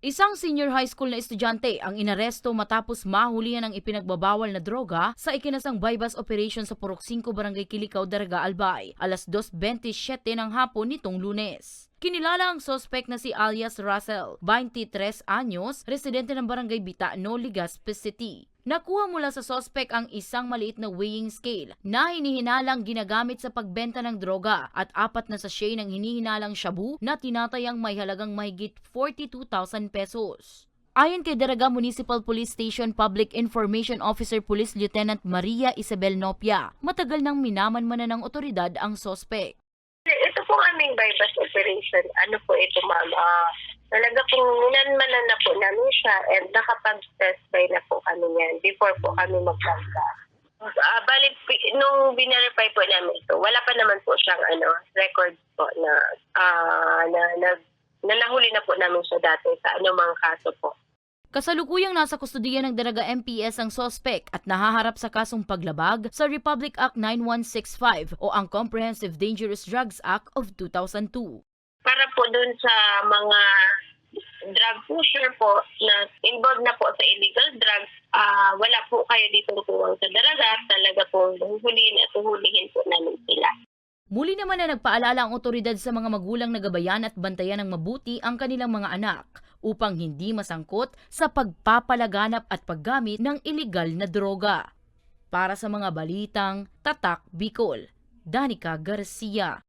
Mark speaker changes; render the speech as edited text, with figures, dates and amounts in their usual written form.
Speaker 1: Isang senior high school na estudyante ang inaresto matapos mahulihan ng ipinagbabawal na droga sa ikinasang bypass operation sa Purok 5, Barangay Kilikao, Daraga, Albay, alas 2:27 ng hapon nitong Lunes. Kinilala ang sospek na si alias Russell, 23 anyos, residente ng Barangay Bitano, Legazpi City. Nakuha mula sa sospek ang isang maliit na weighing scale na hinihinalang ginagamit sa pagbenta ng droga at 4 na sachet ng hinihinalang shabu na tinatayang may halagang mahigit 42,000 pesos. Ayon kay Daraga Municipal Police Station Public Information Officer Police Lieutenant Maria Isabel Nopia, matagal nang minamanmanan ng otoridad ang sospek.
Speaker 2: Ito po aming bypass operation. Ano po ito, ma'am? Talaga pong minanmanan na po namin siya and nakapag-test by na po kami yan before po kami magpagka. Bali, nung binerify po namin ito, wala pa naman po siyang record po na nahuli na po namin siya dati sa anumang kaso po.
Speaker 1: Kasalukuyang nasa kustudiya ng Daraga MPS ang sospek at nahaharap sa kasong paglabag sa Republic Act 9165 o ang Comprehensive Dangerous Drugs Act of 2002.
Speaker 2: Para po dun sa mga drug pusher po na involved na po sa illegal drugs, wala po kayo dito tuwang sa Daraga, talaga po huhulihin at huhulihin po namin sila.
Speaker 1: Muli naman na nagpaalala ang otoridad sa mga magulang na gabayan at bantayan ng mabuti ang kanilang mga anak upang hindi masangkot sa pagpapalaganap at paggamit ng iligal na droga. Para sa mga balitang Tatak Bicol, Danica Garcia.